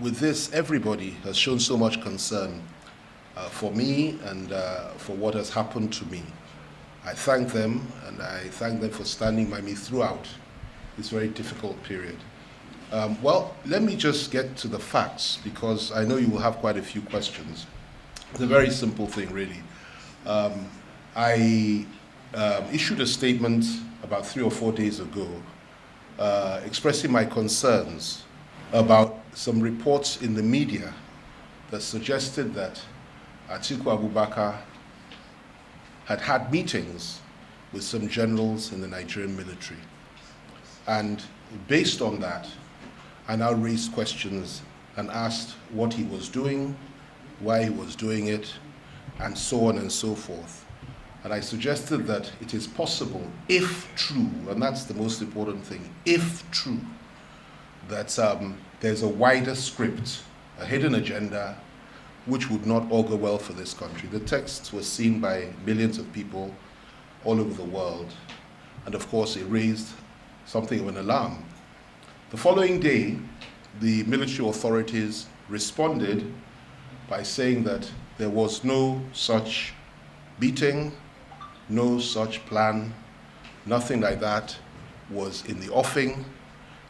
with this, everybody has shown so much concern for me and for what has happened to me. I thank them, and I thank them for standing by me throughout this very difficult period. Well, let me just get to the facts, because I know you will have quite a few questions. It's a very simple thing, really. I issued a statement about 3 or 4 days ago expressing my concerns about some reports in the media that suggested that Atiku Abubakar had meetings with some generals in the Nigerian military. And based on that, I now raised questions and asked what he was doing, why he was doing it, and so on and so forth. And I suggested that it is possible, if true, and that's the most important thing, if true, that there's a wider script, a hidden agenda, which would not augur well for this country. The text was seen by millions of people all over the world, and of course it raised something of an alarm. The following day, the military authorities responded by saying that there was no such meeting, no such plan, nothing like that was in the offing,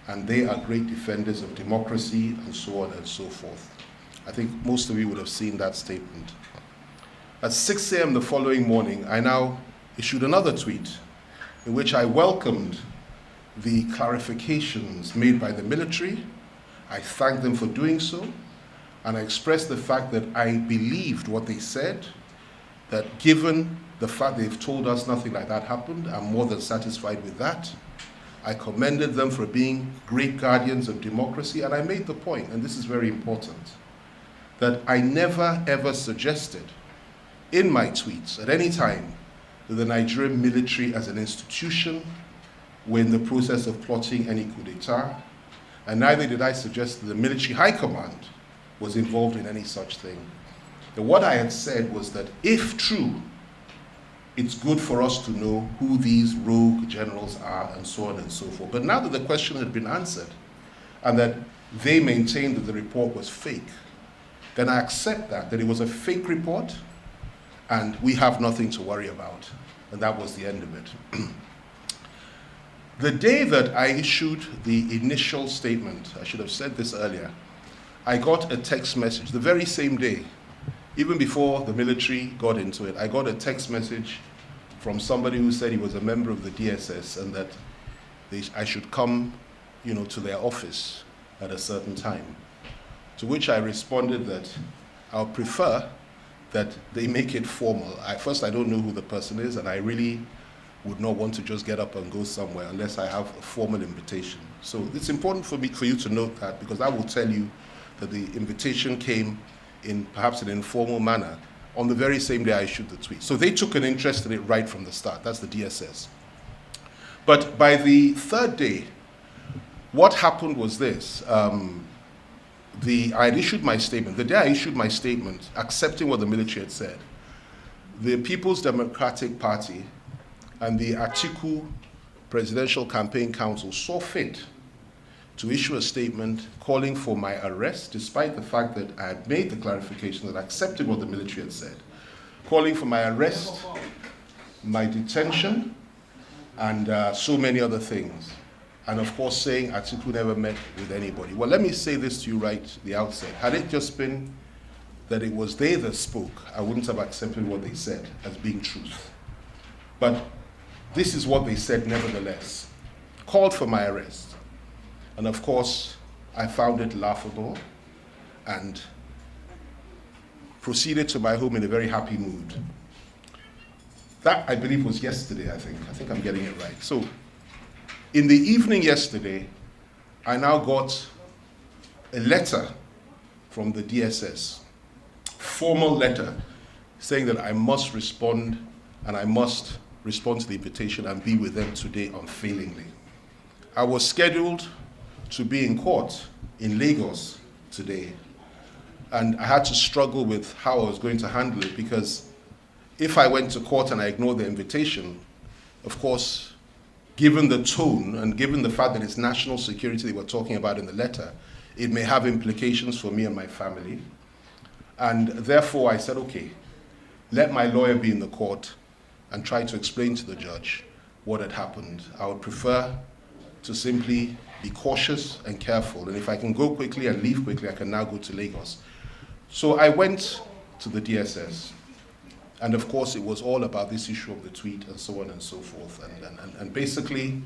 and they are great defenders of democracy, and so on and so forth. I think most of you would have seen that statement. At 6 a.m. the following morning, I now issued another tweet in which I welcomed the clarifications made by the military. I thanked them for doing so, and I expressed the fact that I believed what they said, that given the fact they've told us nothing like that happened, I'm more than satisfied with that. I commended them for being great guardians of democracy, and I made the point, and this is very important, that I never ever suggested in my tweets at any time that the Nigerian military as an institution were in the process of plotting any coup d'etat, and neither did I suggest that the military high command was involved in any such thing. But what I had said was that if true, it's good for us to know who these rogue generals are, and so on and so forth. But now that the question had been answered, and that they maintained that the report was fake, then I accept that it was a fake report, and we have nothing to worry about. And that was the end of it. The day that I issued the initial statement, I should have said this earlier, I got a text message, the very same day, even before the military got into it, I got a text message from somebody who said he was a member of the DSS and that I should come, to their office at a certain time. To which I responded that I'll prefer that they make it formal. First, I don't know who the person is, and I really would not want to just get up and go somewhere unless I have a formal invitation. So it's important for you to note that, because I will tell you that the invitation came in perhaps an informal manner on the very same day I issued the tweet. So they took an interest in it right from the start. That's the DSS. But by the third day, what happened was this. I had issued my statement. The day I issued my statement, accepting what the military had said, the People's Democratic Party and the Atiku Presidential Campaign Council saw fit to issue a statement calling for my arrest, despite the fact that I had made the clarification that I accepted what the military had said, calling for my arrest, my detention, and so many other things. And of course saying Atiku never met with anybody. Well, let me say this to you right at the outset. Had it just been that it was they that spoke, I wouldn't have accepted what they said as being truth. But this is what they said nevertheless. Called for my arrest. And of course, I found it laughable and proceeded to my home in a very happy mood. That, I believe, was yesterday, I think. I think I'm getting it right. So, in the evening yesterday, I now got a letter from the DSS, formal letter, saying that I must respond, and I must respond to the invitation and be with them today unfailingly. I was scheduled to be in court in Lagos today, and I had to struggle with how I was going to handle it, because if I went to court and I ignored the invitation, of course, given the tone and given the fact that it's national security they were talking about in the letter, it may have implications for me and my family. And therefore I said, okay, let my lawyer be in the court and try to explain to the judge what had happened. I would prefer to simply be cautious and careful. And if I can go quickly and leave quickly, I can now go to Lagos. So I went to the DSS. And of course, it was all about this issue of the tweet and so on and so forth. And basically,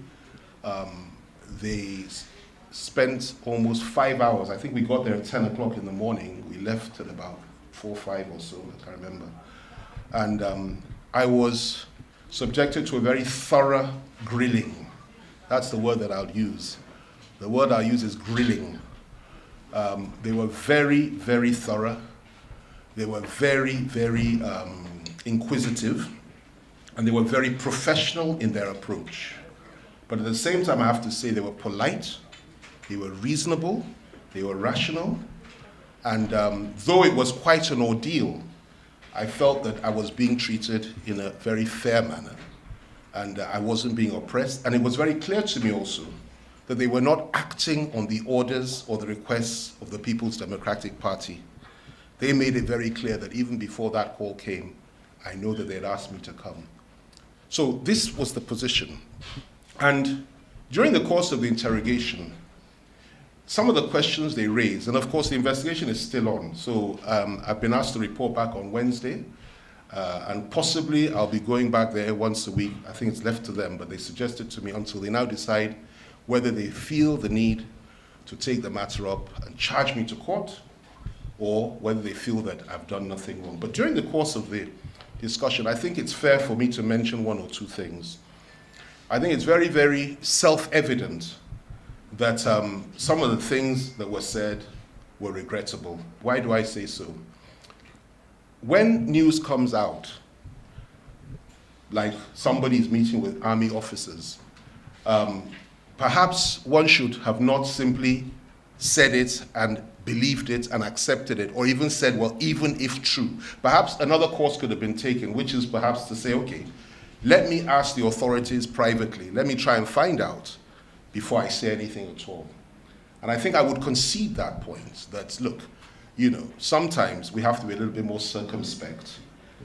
they spent almost 5 hours. I think we got there at 10 o'clock in the morning. We left at about 4 or 5 or so, I can't remember. And I was subjected to a very thorough grilling. That's the word that I'll use. The word I'll use is grilling. They were very, very thorough. They were very, very inquisitive. And they were very professional in their approach. But at the same time, I have to say they were polite, they were reasonable, they were rational. And though it was quite an ordeal, I felt that I was being treated in a very fair manner. And I wasn't being oppressed. And it was very clear to me also that they were not acting on the orders or the requests of the People's Democratic Party. They made it very clear that even before that call came, I know that they had asked me to come. So this was the position. And during the course of the interrogation, some of the questions they raised, and of course the investigation is still on, so I've been asked to report back on Wednesday. And possibly I'll be going back there once a week. I think it's left to them, but they suggested to me until they now decide whether they feel the need to take the matter up and charge me to court, or whether they feel that I've done nothing wrong. But during the course of the discussion, I think it's fair for me to mention one or two things. I think it's very, very self-evident that some of the things that were said were regrettable. Why do I say so? When news comes out, like somebody's meeting with army officers, perhaps one should have not simply said it and believed it and accepted it, or even said, well, even if true. Perhaps another course could have been taken, which is perhaps to say, okay, let me ask the authorities privately. Let me try and find out before I say anything at all. And I think I would concede that point, that, look, you know, sometimes we have to be a little bit more circumspect,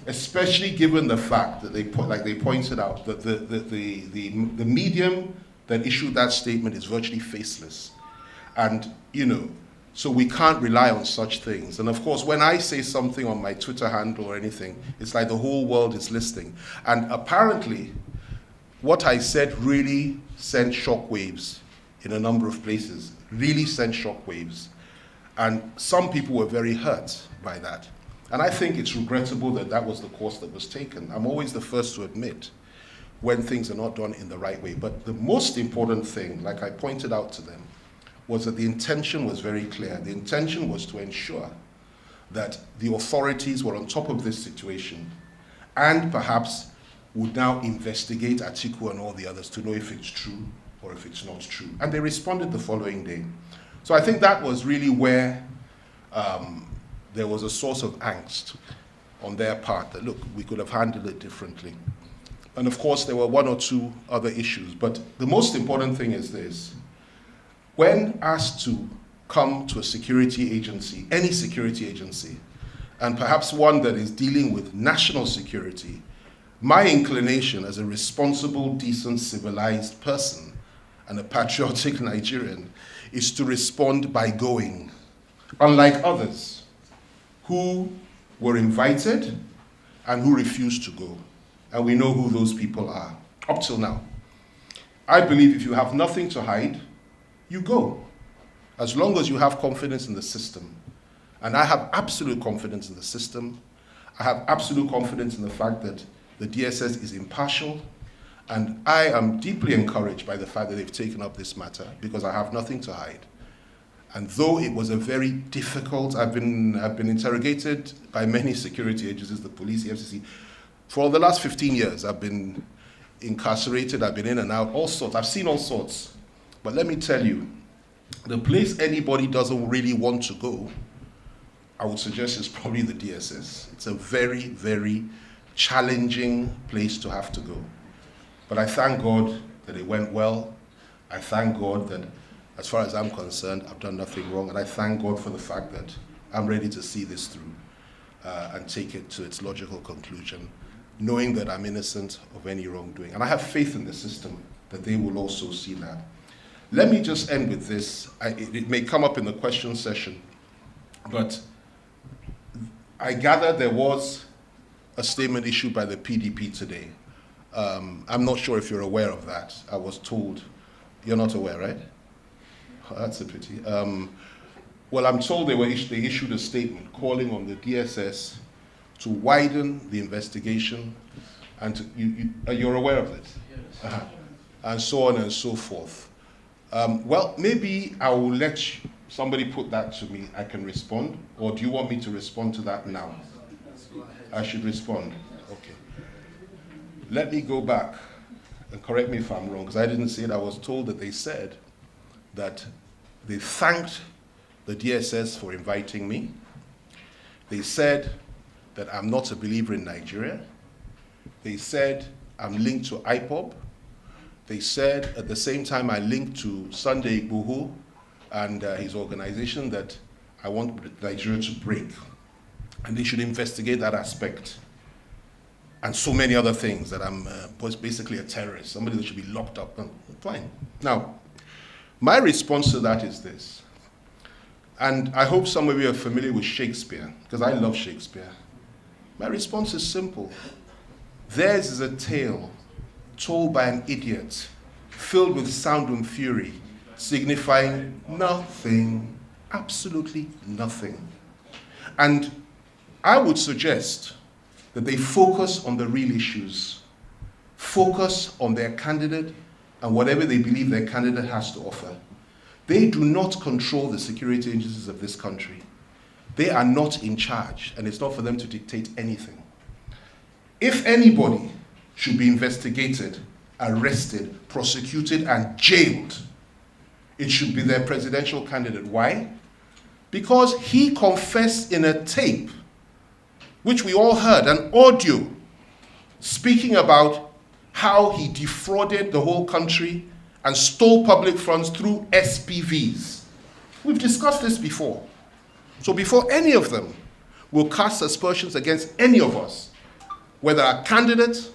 especially given the fact that like they pointed out, that the medium that issued that statement is virtually faceless. And, you know, so we can't rely on such things. And of course, when I say something on my Twitter handle or anything, it's like the whole world is listening. And apparently, what I said really sent shockwaves in a number of places, really sent shockwaves. And some people were very hurt by that. And I think it's regrettable that that was the course that was taken. I'm always the first to admit when things are not done in the right way. But the most important thing, like I pointed out to them, was that the intention was very clear. The intention was to ensure that the authorities were on top of this situation and perhaps would now investigate Atiku and all the others to know if it's true or if it's not true. And they responded the following day. So I think that was really where there was a source of angst on their part, that, look, we could have handled it differently. And of course, there were one or two other issues. But the most important thing is this. When asked to come to a security agency, any security agency, and perhaps one that is dealing with national security, my inclination as a responsible, decent, civilized person and a patriotic Nigerian is to respond by going, unlike others who were invited and who refused to go. And we know who those people are, up till now. I believe if you have nothing to hide, you go, as long as you have confidence in the system. And I have absolute confidence in the system. I have absolute confidence in the fact that the DSS is impartial, and I am deeply encouraged by the fact that they've taken up this matter, because I have nothing to hide. And though it was a very difficult, I've been interrogated by many security agencies, the police, the FCC. For the last 15 years, I've been incarcerated, I've been in and out, all sorts. I've seen all sorts. But let me tell you, the place anybody doesn't really want to go, I would suggest is probably the DSS. It's a very, very challenging place to have to go. But I thank God that it went well. I thank God that as far as I'm concerned, I've done nothing wrong, and I thank God for the fact that I'm ready to see this through and take it to its logical conclusion, knowing that I'm innocent of any wrongdoing. And I have faith in the system that they will also see that. Let me just end with this. It may come up in the question session, but I gather there was a statement issued by the PDP today. I'm not sure if you're aware of that. I was told, you're not aware, right? Oh, that's a pity. Well, I'm told they issued a statement calling on the DSS to widen the investigation, and you're aware of it? Yes. And so on and so forth. Well, maybe I will let somebody put that to me. I can respond, or do you want me to respond to that now? I should respond. Okay. Let me go back and correct me if I'm wrong, because I didn't say it. I was told that they said that they thanked the DSS for inviting me. They said that I'm not a believer in Nigeria. They said I'm linked to IPOB. They said at the same time I linked to Sunday Igboho and his organization that I want Nigeria to break. And they should investigate that aspect. And so many other things, that I'm basically a terrorist, somebody that should be locked up. Fine. Now, my response to that is this. And I hope some of you are familiar with Shakespeare, because I love Shakespeare. My response is simple. Theirs is a tale told by an idiot, filled with sound and fury, signifying nothing, absolutely nothing. And I would suggest that they focus on the real issues, focus on their candidate and whatever they believe their candidate has to offer. They do not control the security agencies of this country. They are not in charge, and it's not for them to dictate anything. If anybody should be investigated, arrested, prosecuted, and jailed, it should be their presidential candidate. Why? Because he confessed in a tape, which we all heard, an audio, speaking about how he defrauded the whole country and stole public funds through SPVs. We've discussed this before. So before any of them will cast aspersions against any of us, whether our candidates,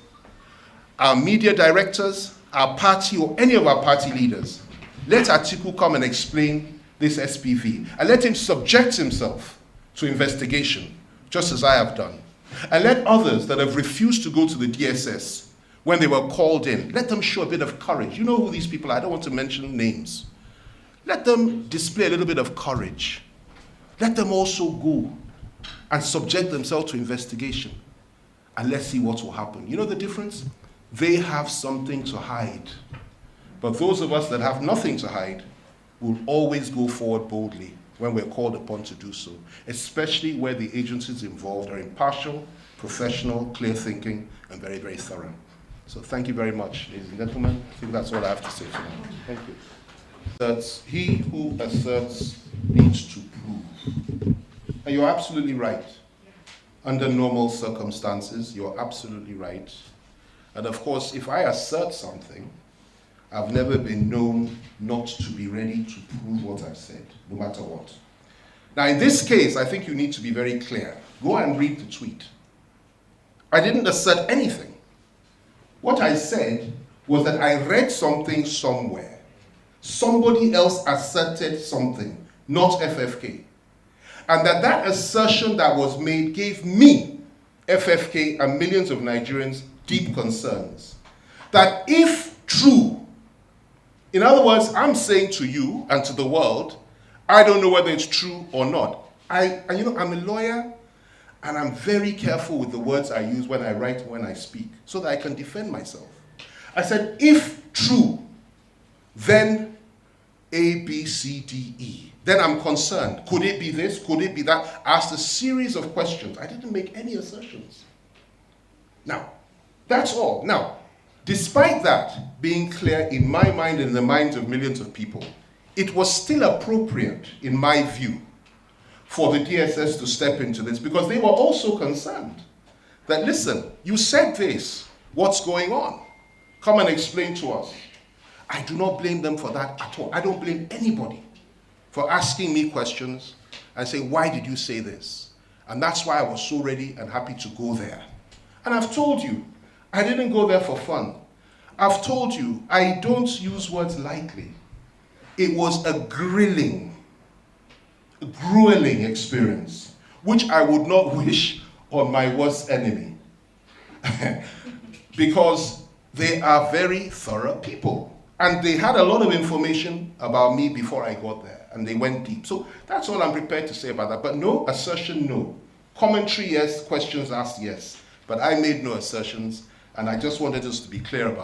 our media directors, our party, or any of our party leaders, let Atiku come and explain this SPV, and let him subject himself to investigation, just as I have done. And let others that have refused to go to the DSS when they were called in, let them show a bit of courage. You know who these people are. I don't want to mention names. Let them display a little bit of courage. Let them also go and subject themselves to investigation. And let's see what will happen. You know the difference? They have something to hide. But those of us that have nothing to hide will always go forward boldly when we're called upon to do so, especially where the agencies involved are impartial, professional, clear-thinking, and very, very thorough. So thank you very much, ladies and gentlemen. I think that's all I have to say for now. Thank you. That's he who asserts needs to prove. And you're absolutely right. Under normal circumstances, you're absolutely right. And of course, if I assert something, I've never been known not to be ready to prove what I've said, no matter what. Now, in this case, I think you need to be very clear. Go and read the tweet. I didn't assert anything. What I said was that I read something somewhere. Somebody else asserted something, not FFK. And that assertion that was made gave me, FFK, and millions of Nigerians deep concerns. That if true, in other words, I'm saying to you and to the world, I don't know whether it's true or not. I'm a lawyer, and I'm very careful with the words I use when I write, when I speak, so that I can defend myself. I said, if true, then A, B, C, D, E. Then I'm concerned. Could it be this? Could it be that? I asked a series of questions. I didn't make any assertions. Now, that's all. Now, despite that being clear in my mind and in the minds of millions of people, it was still appropriate, in my view, for the DSS to step into this, because they were also concerned that, listen, you said this, what's going on? Come and explain to us. I do not blame them for that at all. I don't blame anybody for asking me questions and saying, why did you say this? And that's why I was so ready and happy to go there. And I've told you, I didn't go there for fun. I've told you, I don't use words lightly. It was a grueling experience, which I would not wish on my worst enemy. Because they are very thorough people. And they had a lot of information about me before I got there, and they went deep. So that's all I'm prepared to say about that. But no assertion, no. Commentary, yes. Questions asked, yes. But I made no assertions, and I just wanted us to be clear about